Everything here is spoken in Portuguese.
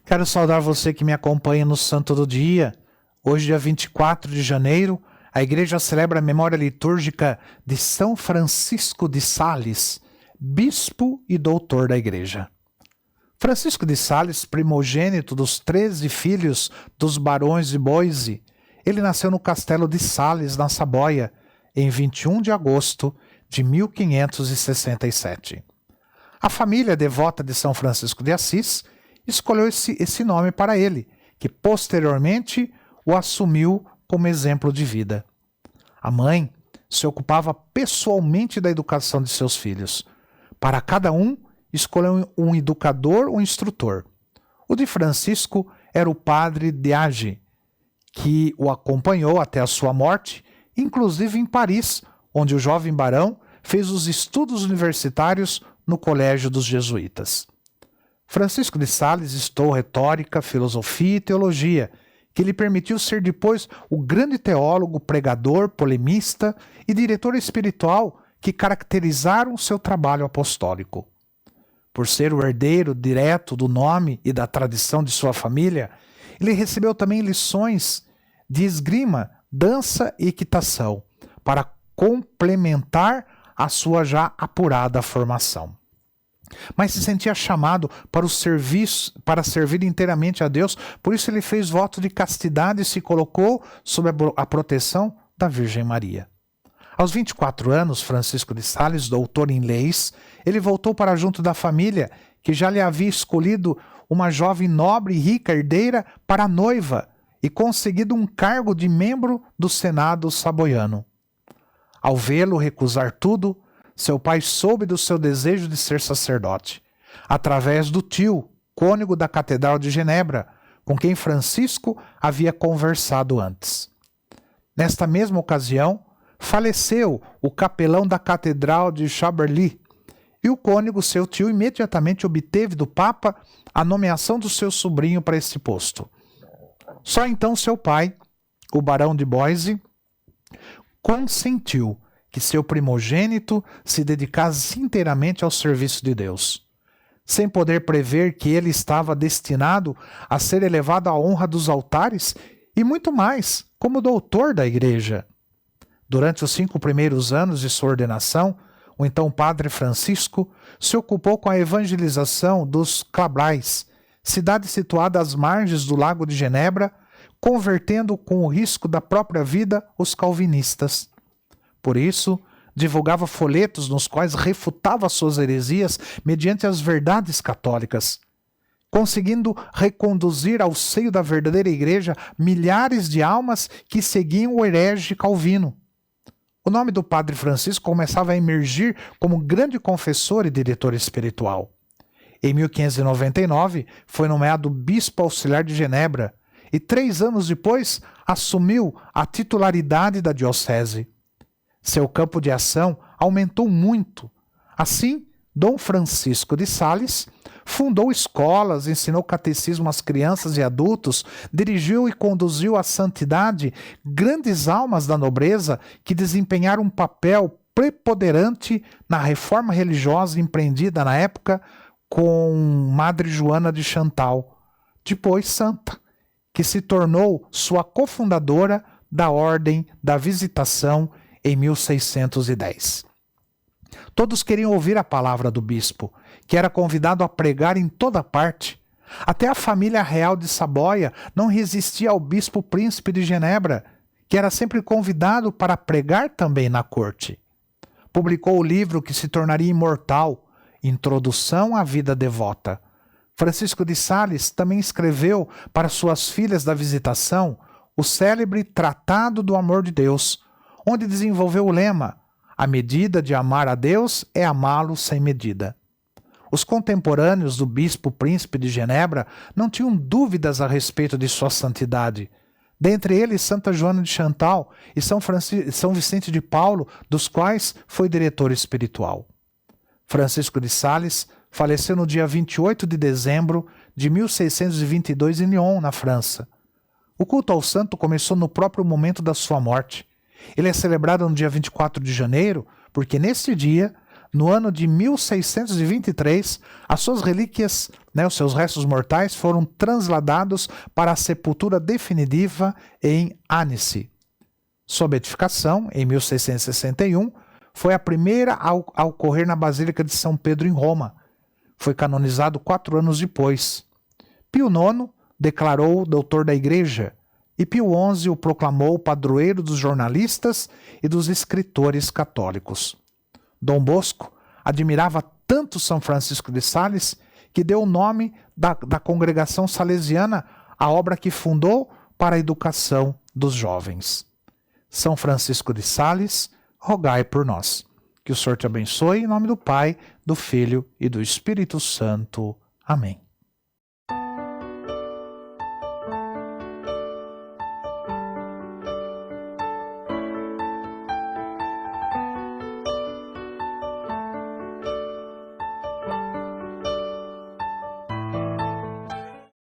Quero saudar você que me acompanha no Santo do Dia. Hoje, dia 24 de janeiro, a Igreja celebra a memória litúrgica de São Francisco de Sales, bispo e doutor da Igreja. Francisco de Sales, primogênito dos 13 filhos dos barões de Boise, ele nasceu no castelo de Sales, na Saboia, em 21 de agosto de 1567. A família devota de São Francisco de Assis escolheu esse nome para ele, que posteriormente o assumiu como exemplo de vida. A mãe se ocupava pessoalmente da educação de seus filhos. Para cada um, escolheu um educador ou instrutor. O de Francisco era o padre Diage, que o acompanhou até a sua morte, inclusive em Paris, onde o jovem barão fez os estudos universitários no Colégio dos Jesuítas. Francisco de Sales estudou retórica, filosofia e teologia, que lhe permitiu ser depois o grande teólogo, pregador, polemista e diretor espiritual que caracterizaram seu trabalho apostólico. Por ser o herdeiro direto do nome e da tradição de sua família, ele recebeu também lições de esgrima, dança e equitação, para complementar a sua já apurada formação. Mas se sentia chamado para o serviço, para servir inteiramente a Deus, por isso ele fez voto de castidade e se colocou sob a proteção da Virgem Maria. Aos 24 anos, Francisco de Sales, doutor em leis, ele voltou para junto da família, que já lhe havia escolhido uma jovem nobre e rica herdeira para noiva e conseguido um cargo de membro do Senado saboiano. Ao vê-lo recusar tudo, seu pai soube do seu desejo de ser sacerdote, através do tio, cônego da Catedral de Genebra, com quem Francisco havia conversado antes. Nesta mesma ocasião, faleceu o capelão da Catedral de Chamberlain, e o cônego, seu tio, imediatamente obteve do Papa a nomeação do seu sobrinho para esse posto. Só então seu pai, o barão de Boise, consentiu que seu primogênito se dedicasse inteiramente ao serviço de Deus, sem poder prever que ele estava destinado a ser elevado à honra dos altares e muito mais, como doutor da Igreja. Durante os 5 primeiros anos de sua ordenação, o então padre Francisco se ocupou com a evangelização dos Cabrais, cidade situada às margens do Lago de Genebra, convertendo com o risco da própria vida os calvinistas. Por isso, divulgava folhetos nos quais refutava suas heresias mediante as verdades católicas, conseguindo reconduzir ao seio da verdadeira igreja milhares de almas que seguiam o herege Calvino. O nome do padre Francisco começava a emergir como grande confessor e diretor espiritual. Em 1599, foi nomeado bispo auxiliar de Genebra e 3 anos depois assumiu a titularidade da diocese. Seu campo de ação aumentou muito. Assim, Dom Francisco de Sales fundou escolas, ensinou catecismo às crianças e adultos, dirigiu e conduziu à santidade grandes almas da nobreza que desempenharam um papel preponderante na reforma religiosa empreendida na época com Madre Joana de Chantal, depois santa, que se tornou sua cofundadora da Ordem da Visitação em 1610. Todos queriam ouvir a palavra do bispo, que era convidado a pregar em toda parte. Até a família real de Saboia não resistia ao bispo príncipe de Genebra, que era sempre convidado para pregar também na corte. Publicou o livro que se tornaria imortal, Introdução à Vida Devota. Francisco de Sales também escreveu para suas filhas da Visitação o célebre Tratado do Amor de Deus, onde desenvolveu o lema: a medida de amar a Deus é amá-lo sem medida. Os contemporâneos do bispo príncipe de Genebra não tinham dúvidas a respeito de sua santidade. Dentre eles, Santa Joana de Chantal e São Vicente de Paulo, dos quais foi diretor espiritual. Francisco de Sales faleceu no dia 28 de dezembro de 1622 em Lyon, na França. O culto ao santo começou no próprio momento da sua morte. Ele é celebrado no dia 24 de janeiro, porque neste dia, no ano de 1623, as suas relíquias Os seus restos mortais foram transladados para a sepultura definitiva em Annecy. Sua beatificação, em 1661, foi a primeira a ocorrer na Basílica de São Pedro, em Roma. Foi canonizado 4 anos depois. Pio IX declarou-o doutor da Igreja e Pio XI o proclamou padroeiro dos jornalistas e dos escritores católicos. Dom Bosco admirava tanto São Francisco de Sales que deu o nome da congregação salesiana à obra que fundou para a educação dos jovens. São Francisco de Sales, rogai por nós. Que o Senhor te abençoe, em nome do Pai, do Filho e do Espírito Santo. Amém.